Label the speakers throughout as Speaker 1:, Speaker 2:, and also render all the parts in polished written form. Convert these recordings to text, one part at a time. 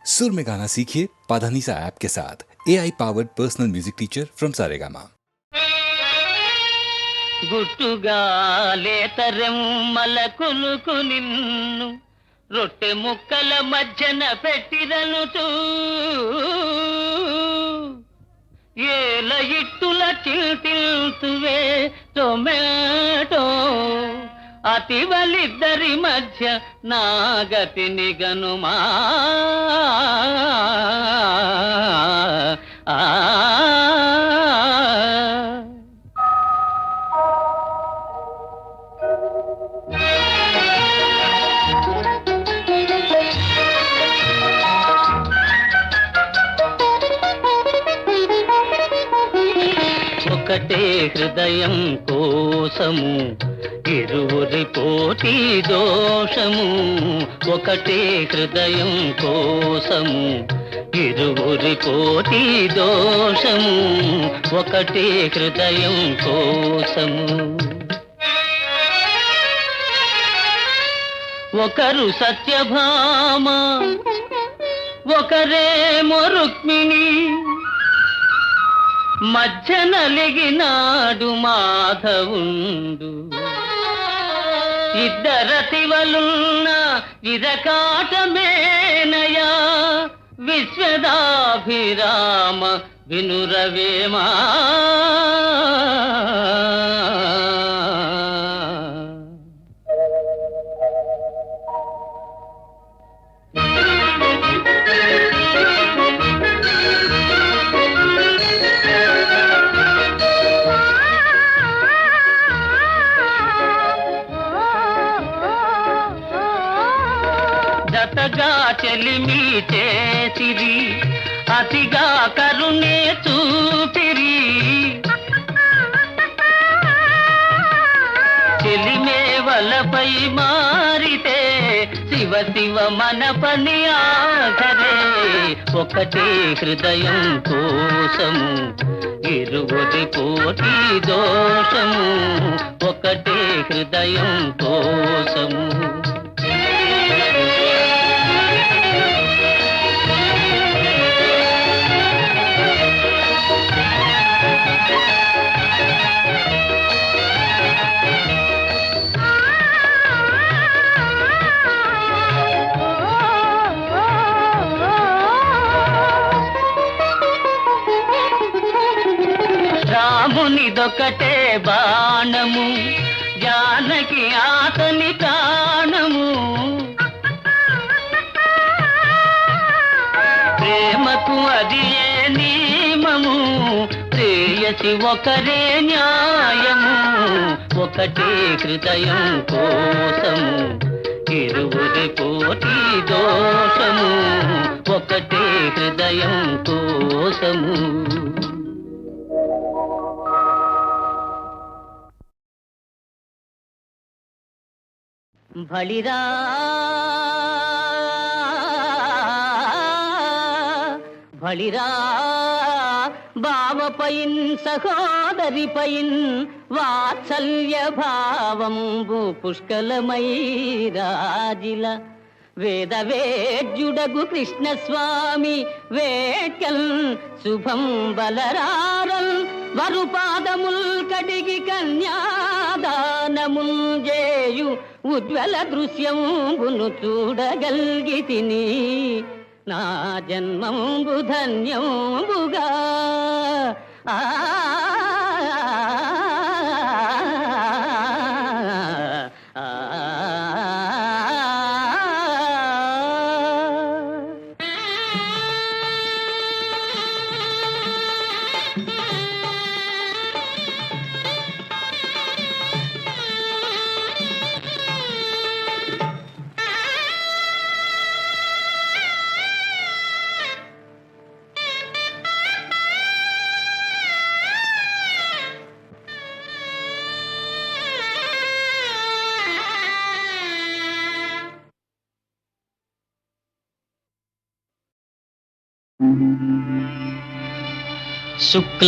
Speaker 1: सुर में गाना सीखिए पाधानीसा ऐप के साथ। AI powered personal music teacher from Saregama.
Speaker 2: గుట్టుగా లేతరెమ్మల కులుకు నిన్ను రొట్టె ముక్కల మధ్యన పెట్టిరనుచూ ఏల ఇట్టుల చిల్తిల్తువే టొమాటో అతివలిద్దరి మధ్య నాగతిని గనుమా ఒకటే హృదయం కోసము ఇరువురి పోటీ దోషము ఒకటే హృదయం కోసము ఇరువురి పోటీ దోషము ఒకటే హృదయం కోసము ఒకరు సత్యభామ ఒకరేమో రుక్మిణి మధ్య నలిగినాడు మాధవుండు ఇద్దరతివలున్న ఇరకాటమేనయా విశ్వదాభిరామ వినురవేమా జతగా చెలిమి చేసిరి అతిగా కరుణే చూపిరి చెలిమే వలపై మారితే శివ శివ మన పని ఆఖరే ఒకటే హృదయం కోసము ఇరువురి పోటీ దోషము ఒకటే హృదయం కోసము రామునిదొకటే బాణము జానకి ఆతని ప్రాణము ప్రేమకు అది ఏ నియమము ప్రేయసి ఒకరే న్యాయము ఒకటే హృదయం కోసము ఇరువురి పోటీ దోషము ఒకటే హృదయం కోసము బలిరా బలిరా బావపైన్ సహోదరిపైన్ వాత్సల్య భావంబు పుష్కలమై రాజిల వేదవేద్యుడగు కృష్ణస్వామి వేట్కల్ శుభం బలరారల్ వరుపాదముల్ కడిగి కన్యాదానముల్ చేయు ఉజ్వల దృశ్యంబును చూడగల్గితిని నా జన్మంబు ధన్యంబుగా ఆ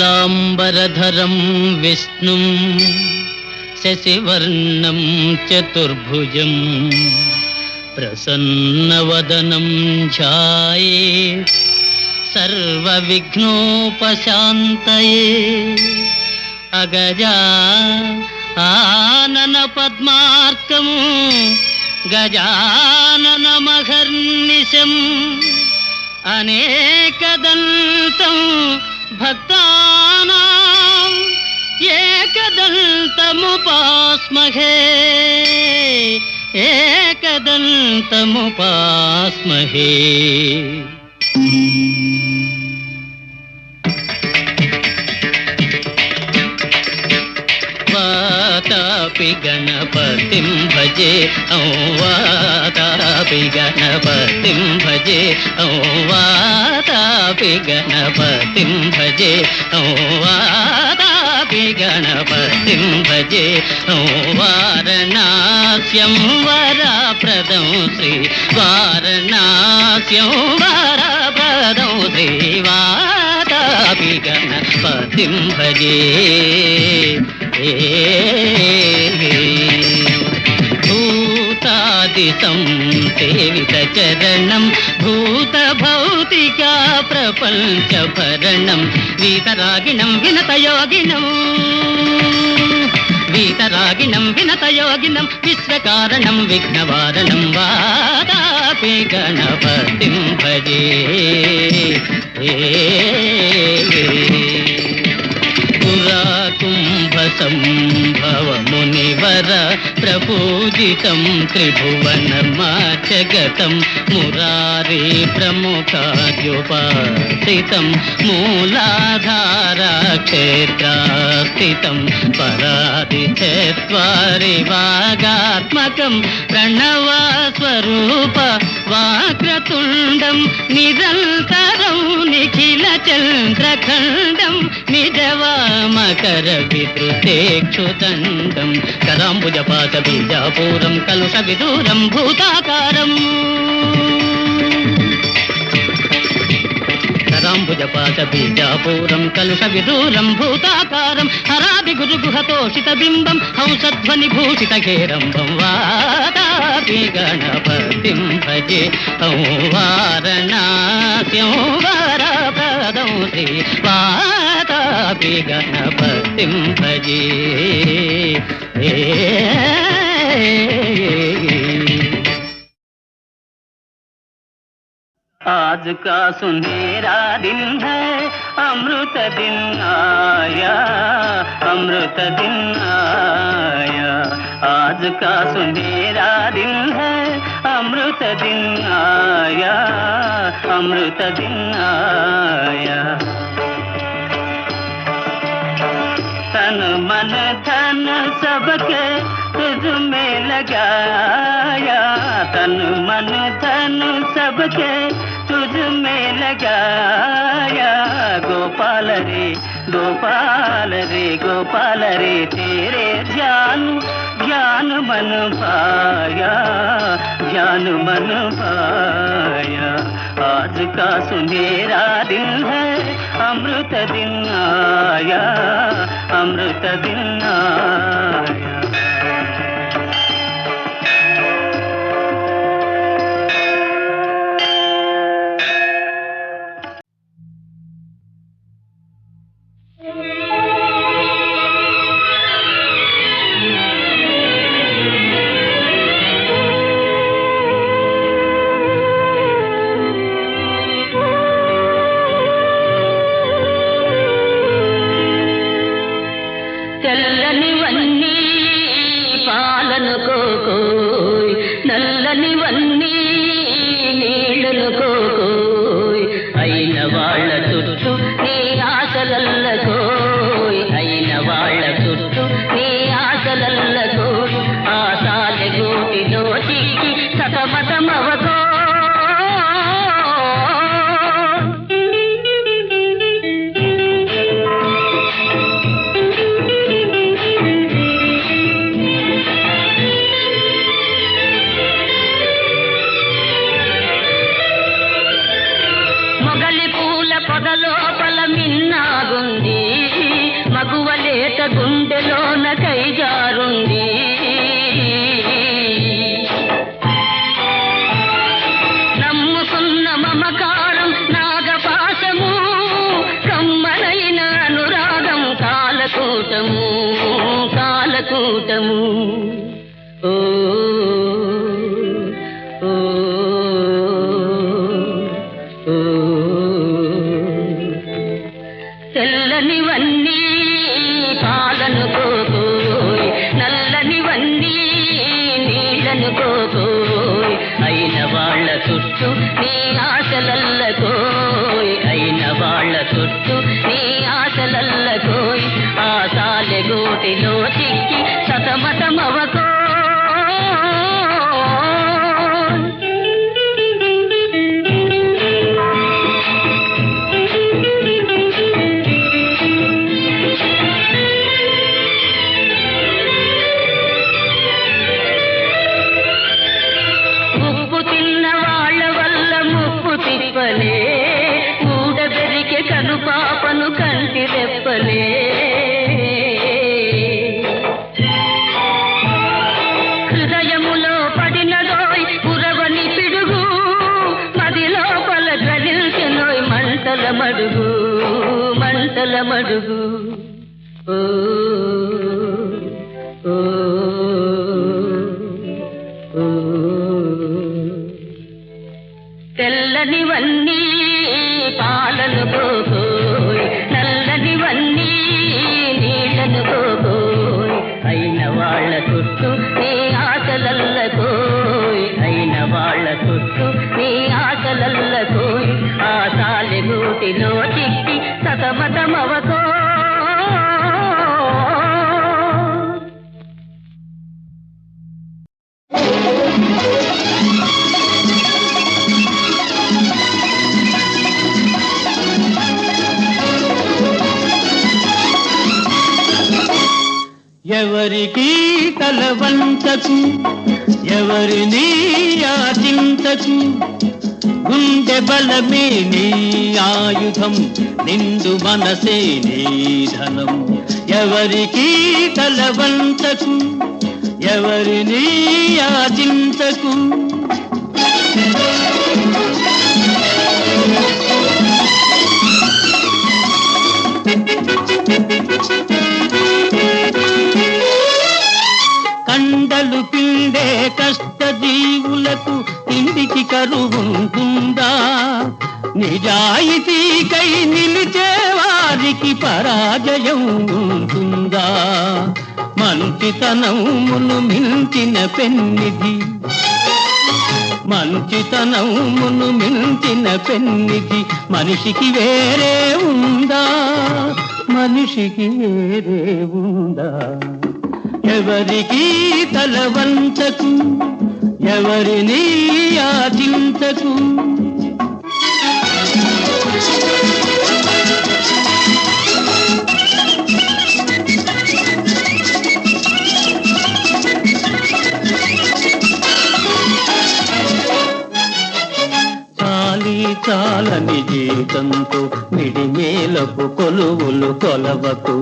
Speaker 2: శుక్లాంబరధరం విష్ణుం శశివర్ణం చతుర్భుజం ప్రసన్నవదనం ఛాయే సర్వవిఘ్నోపశాంతయే అగజా ఆనన పద్మార్కం గజాననమహర్నిశం అనేకదంతం భక్తానాం ఏకదంతముపాస్మహే ఏకదంతముపాస్మహే. వాతాపి గణపతిం భజే వాతాపి గణపతిం భజే వాతాపి గణపతిం భజే వాతాపి గణపతిం భజే వారణాస్యం వరప్రదం శ్రీ వారణాస్యం వరప్రదం శ్రీ వాతాపి గణపతిం భజే భూతాదితం సేవిత చరణం భూత భౌతికా ప్రపంచ భరణం వీతరాగిణం వినతయోగినం వీతరాగిణం వినతయోగినం విశ్వకారణం విఘ్నవారణం వాతాపి గణపతిం భజే. కుంభసంభవ మునివర ప్రపూజితం త్రిభువనమాచగతం మురారి ప్రముఖాద్యుపాసితం మూలాధారా క్షేత్రాస్థితం పరాదిచత్వారి వాగాత్మకం ప్రణవస్వరూప వాక్రతుండం నిరంతరం నిఖిల చంద్రఖండం నిజవామకర విద్రుతేక్షుదండం కరాంబుజపాత బీజాపూరం కలుష విదూరం భూతాకారం కరాంబుజపాత బీజాపూరం కలుష విదూరం భూతాకారం హరాది గురుగుహతోషిత బింబం హంసధ్వని భూషిత కేరంబం వాతాపి గణపతిం భజే వారణాస్యం వరప్రదం శ్రీ వాతాపి గణపతిం భజే. आज का सुनहरा दिन है अमृत दिन आया अमृत दिन आया. आज का सुनहरा दिन है अमृत दिन आया अमृत दिन आया. तन मन धन सबके तुझ में लगाया तन मन धन सबके तुझ में लगाया. गोपाल रे गोपाल रे गोपाल रे तेरे ज्ञान मन पाया ज्ञान मन पाया. आज का सुनहरा दिन है अमृत दिन आया अमृत दिन आया.
Speaker 3: తెల్లనివన్నీ పాలను కోకోయ్ నల్లనివన్నీ నీళ్ళను కోకోయ్ అయిన వాళ్ళ చుట్టూ నీ ఆశలల్లకోయ్ అయిన వాళ్ళ చుట్టూ నీ ఆశలల్లకోయ్ ఆశాల గోటిలో చిక్కి సతమతమవకో. పొదలోపల మిన్నాగుంది మగువలేత గుండెలోన కైజారుంది. చుట్టూ నీ ఆశలల్లకోయి ఆ సాలెగూటిలో చిక్కి సతమతమవకో ఊడబెరికే కను పాపను కంటి రెప్పలే హృదయములో పడినదోయ్ పురవని పిడుగు మదిలో పల గ్రహించెనోయ్ మంటల మడుగు మంటల మడుగు ఓ ఓ తెల్లనివన్నీ పాలను పోగోయ్ నల్లనివన్నీ నీళ్ళను పోగోయ్ అయిన వాళ్ళ చుట్టూ నీ ఆశలల్లకోయ్ అయిన వాళ్ళ చుట్టూ నీ ఆశలల్లకోయ్ ఆ సాలెగూటిలో చిక్కి సతమతమవకో
Speaker 2: ఎవరికి తల వంచకు ఎవరిని యాచించకు గుండె బలమే నీ ఆయుధం నిండు మనసే నీ ధనం ఎవరికి తల వంచకు ఎవరిని యాచించకు కండలు పిండే కష్ట జీవులకు ఇంటికి కరువుంటుందా నిజాయితీకై నిలిచే వారికి పరాజయం ఉంటుందా మంచితనమును మించిన పెన్నిధి మంచితనమును మించిన పెన్నిధి మనిషికి వేరే ఉందా మనిషికి వేరే ఉందా ఎవరికి తల వంచకు ఎవరిని యాచించకు చాలని జీతంతో మిడిమేలపు కొలువులు కొలవకు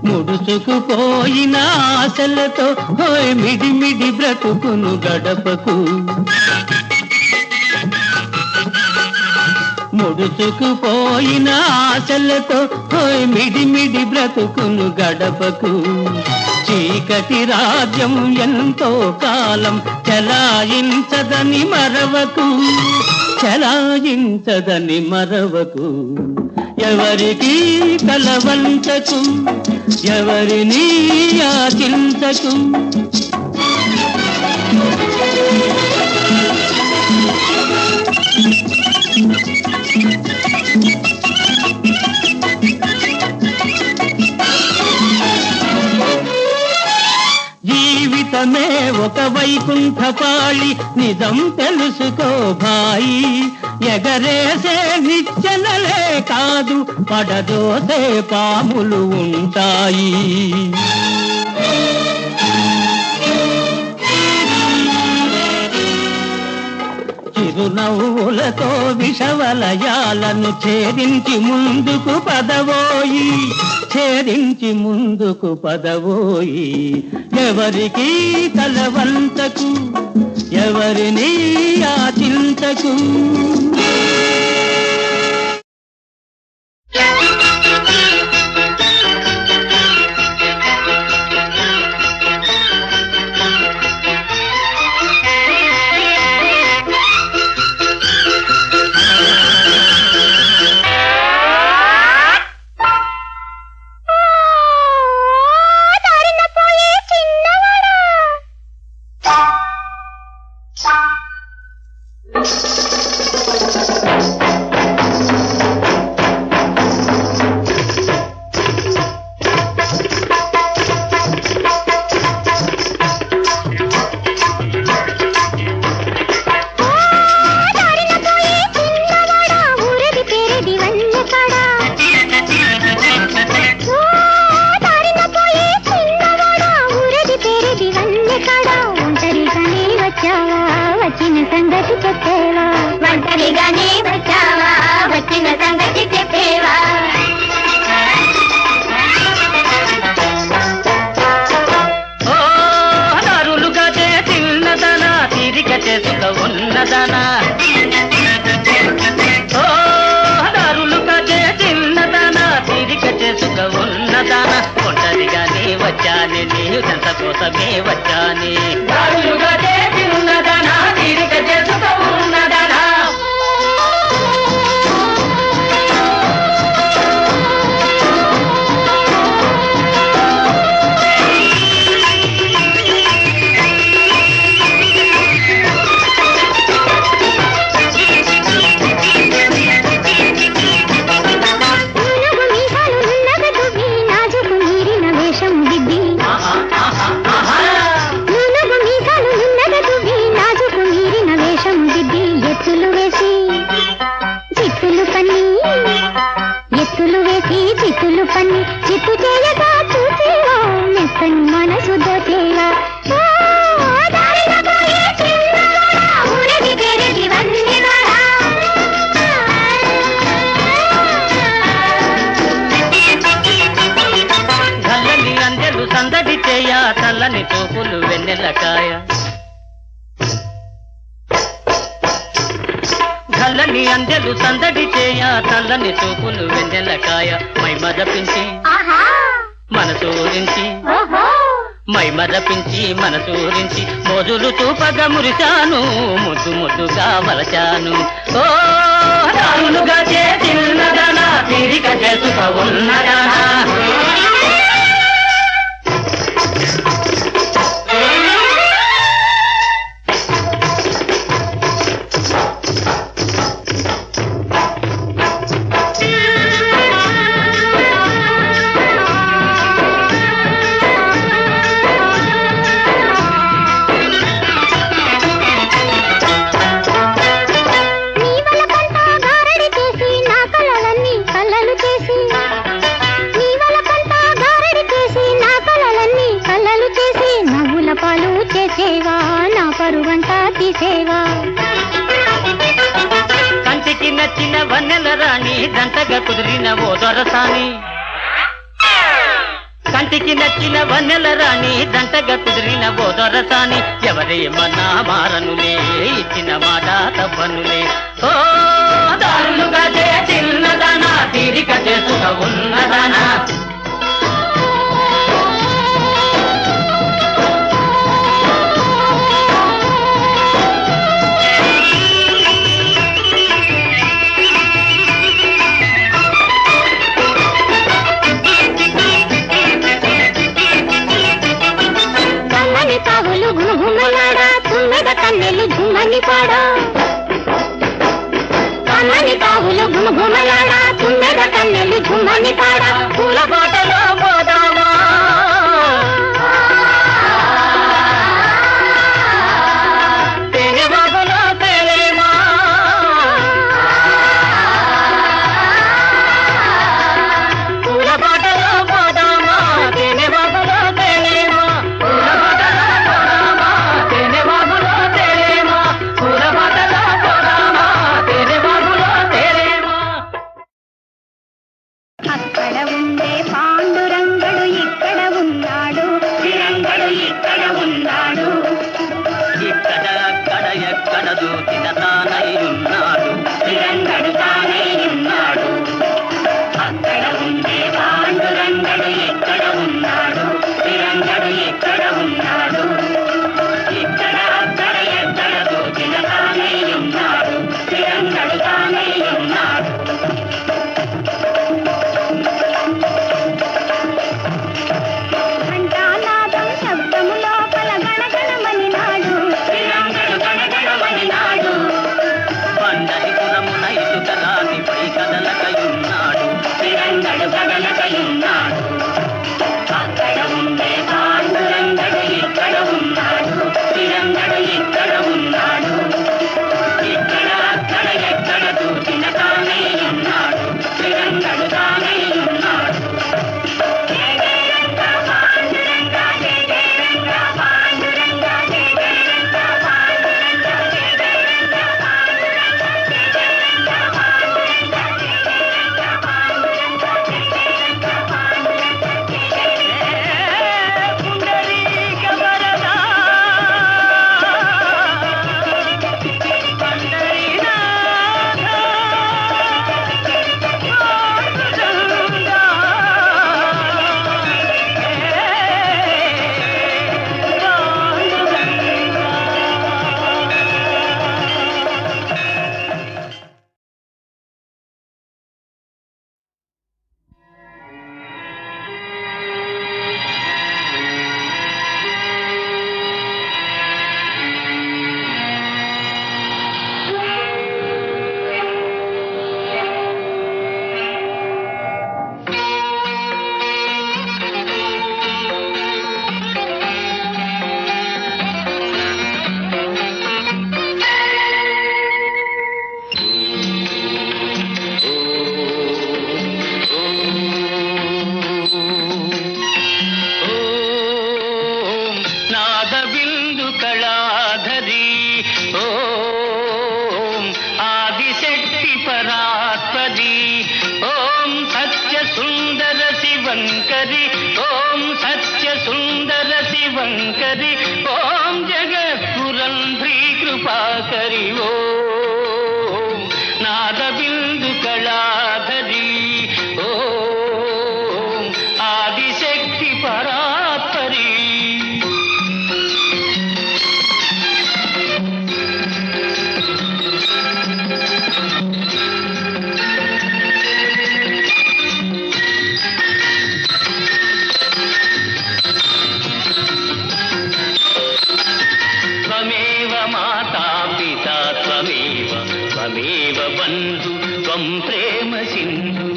Speaker 2: ముడుచుకుపోయిన ఆశలతో హోయ్ మిడిమిడి బ్రతుకును గడపకు ముడుచుకుపోయిన ఆశలతో హోయ్ మిడిమిడి బ్రతుకును గడపకు చీకటి రాజ్యం ఎంతో కాలం చలాయించదని మరవకు చలాయించదని మరవకు ఎవరికి తల వంచకు ఎవరిని యాచించకు జీవితమే ఒక వైకుంఠపాళి నిజం తెలుసుకో భాయి ఎగరేసే నిచ్చెనలే కాదు పడదోసే పాములు ఉంటాయి చిరునవ్వులతో విషవలయాలను ఛేదించి ముందుకు పదవోయి ఛేదించి ముందుకు పదవోయి ఎవరికి తల వంచకు ఎవరిని యాచించకు చిన్నదానా ఓ దారులుగా చిన్నదానా తీరిక చేసుక ఉన్నదానా ఒంటరిగానే వచ్చాని నీ జంట కోసమే వచ్చాని దారులుగా చిన్నదానా తీరిక చేసుక ఉన్నదానా
Speaker 4: ఎత్తులు వేసి చిత్తులు పన్ని చిత్తు చేయగా చూసేవా మెత్తని మనసు దోచేవా
Speaker 2: చల్లని అందెలు సందడి చేయ చల్లని చూపులు వెన్నెలకాయ చల్లని అందెలు సందడి చేయ చల్లని చూపులు వెన్నెలకాయ మై మదపించి మనసూరించి మై మదపించి మనసూరించి మోజులు చూపగా మురిశాను ముద్దు ముద్దుగా వలచాను ఓ రానులుగా చేసిన్నదనా తీరిక చేసుక ఉన్నదనా పాలు చేసేవా నా పరువంతా తీసేవా కంటికి నచ్చిన వన్నెల రాణి దంటగా కుదిరిన ఓ దొరసాని కంటికి నచ్చిన వన్నెల రాణి దంటగా కుదిరిన ఓ దొరసాని ఎవరేమన్నా మారనులే ఇచ్చిన మాట తప్పనులే ఓ దారులుగా చిన్నదానా తీరిక చేసుక ఉన్నదానా
Speaker 4: తావులు గుమగుమలాడా తుమ్మెద కన్నెలు ఝుమ్మని పాడా కమ్మని తావులు గుమగుమలాడా తుమ్మెద కన్నెలు ఝుమ్మని పాడా పూల బాటలో పోదామా
Speaker 2: తేనెబాబులో తేలేమా
Speaker 4: పూల బాటలో పోదామా
Speaker 2: తేనెబాబులో తేలేమా పూల బాటలో పోదామా తేనెబాబులో తేలేమా పూల బాటలో పోదామా తేనెబాబులో తేలేమా
Speaker 4: అక్కడ ఉండే పాండురంగ
Speaker 3: శంకరి ఓం జగత్పురంధ్రీ కృపాకరి ఓం నాదబిందు కళాధరి ఓం ఆదిశక్తి పరాత్పరి. త్వమేవ మాతా పితా త్వమేవ త్వమేవ బంధు త్వం ప్రేమ సింధు.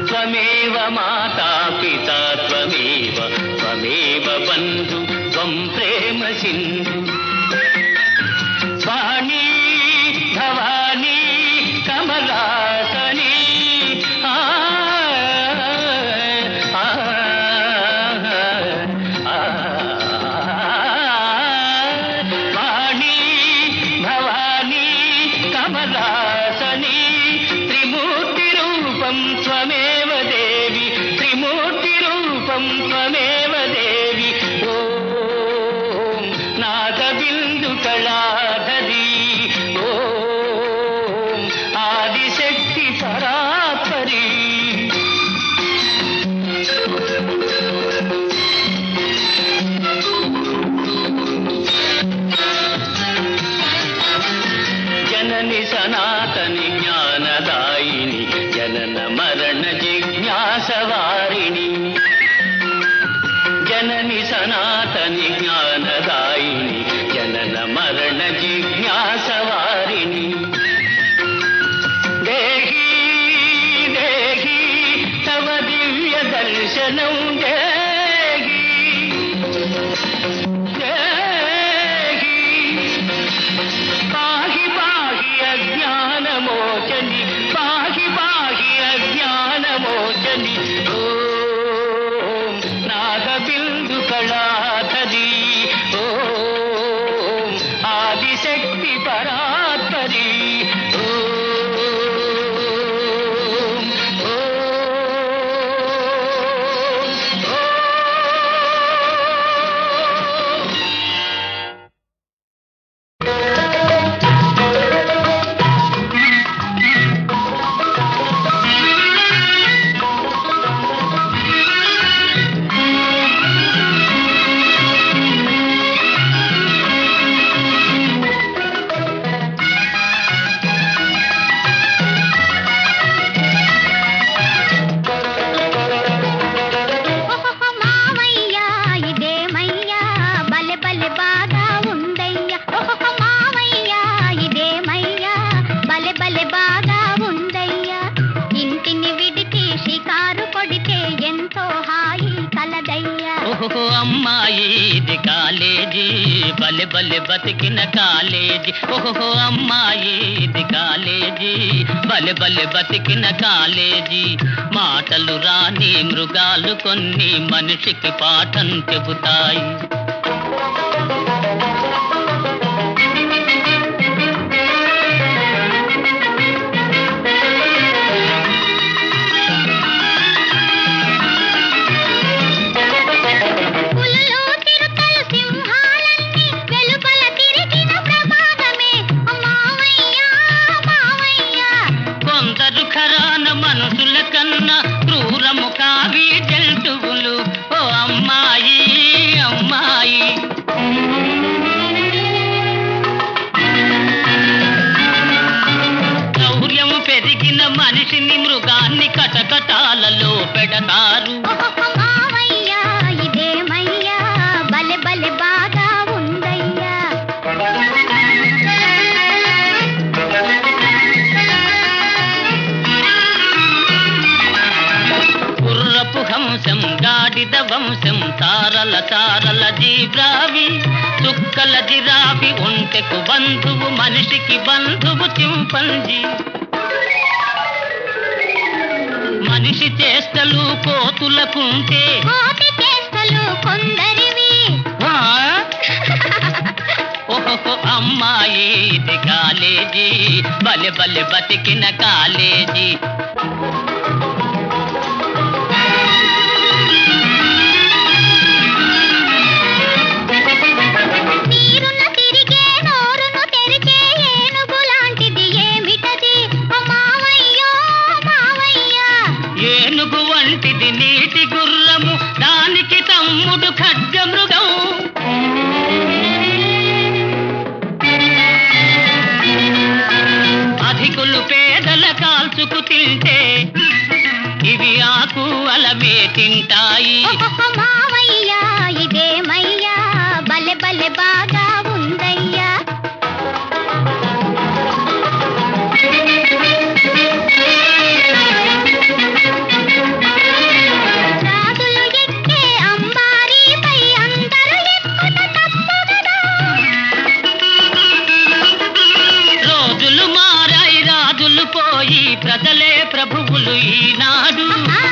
Speaker 3: త్వమేవ మాతా పితా త్వమేవ త్వమేవ బంధు త్వం ప్రేమ సింధు. వాణీ భవానీ కమలాసనీ ఆ ఆ ఆ వాణీ భవానీ కమలాసనీ త్రిమూర్తి రూపం త్వమేవ దేవి త్రిమూర్తి రూపం త్వమేవ దేవి ఓం నాదబిందు కళాధరి ఓం ఆదిశక్తి పరాత్పరి. జనని సనాతని జ్ఞానదాయిని జనన మరణ జిజ్ఞాసవారిణి. జనని సనాతని జ్ఞానదాయిని జనన మరణ జిజ్ఞాసవారిణి. దేహి దేహి తవ దివ్య దర్శనం దేహి దేహి. పాహి పాహి అజ్ఞానమోచని పాహి పాహి అజ్ఞానమోచని ఓం నాదబిందు కళాధరి ఓం ఆదిశక్తి పరాత్పరి ఓం ఓం ఓం.
Speaker 4: ఓహో మావయ్యా ఇదేమయ్యా బలె బలె బాగా ఉందయ్యా. ఓహో మావయ్యా ఇదేమయ్యా బలె బలె బాగా ఉందయ్యా. ఇంటిని విడిచి షికారు కొడితే ఎంతో హాయి కలదయ్యా.
Speaker 3: ఓహో అమ్మాయి ఇది కాలేజీ బలె బలె బతికిన కాలేజీ. ఓహో అమ్మాయి ఇది కాలేజీ బలె బలె బతికిన కాలేజీ. మాటలు రాని మృగాలు కొన్ని మనిషికి పాఠం చెబుతాయి.
Speaker 4: పులులు చిరుతలు సింహాలన్నీ వెలుపల తిరిగిన ప్రమాదమే. మావయ్యా మావయ్యా
Speaker 3: కొందరు ఖరాన మనుషుల కన్నా క్రూరము కావి జంతువులు. ఓ అమ్మాయి అమ్మాయి. శౌర్యము పెరిగిన మనిషిని మృగాన్ని కటకటాలలో పెడతారు.
Speaker 4: ఓహో మావయ్యా ఇదేమయ్యా బలె బలె బాగా ఉందయ్యా.
Speaker 3: గుర్రపు హంసం గాడిద వంశం తారల తారల జీబ్రావి చుక్కల జిరాఫీ ఒంటెకు బంధువు మనిషికి బంధువు చింపంజీ. మనిషి చేష్టలు కోతులకుంటే
Speaker 4: కోటి చేష్టలు కొందరివి.
Speaker 3: ఆ? ఓహో అమ్మాయి ఇది కాలేజీ బలె బలె బతికిన కాలేజీ. సెగల కాల్చుకు తింటే ఇవి ఆకు అలమే తింటాయి.
Speaker 4: మావయ్యా ఇదేమయ్యా బలె బలె బాగా ఉందయ్యా. రాజులు ఎక్కే అంబారీపై అందరూ ఎక్కుట తప్పు కదా.
Speaker 3: రోజులు మారాయి రాజులు పోయి ప్రజలే ప్రభువులు ఈనాడు.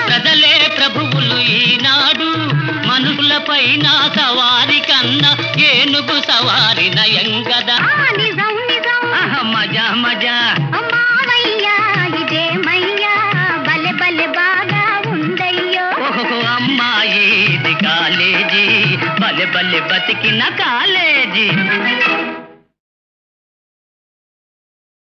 Speaker 3: ప్రజలే ప్రభువులు ఈనాడు. మనుషులపైన సవారి కన్నా ఏనుగు సవారి నయం గదా.
Speaker 4: నిజం నిజం
Speaker 3: మజా మజా.
Speaker 4: మావయ్యా ఇదేమయ్యా బలె బలె బాగా ఉందయ్యో.
Speaker 3: ఓహో అమ్మాయి ఇది కాలేజీ బలె బలె బతికిన కాలేజీ.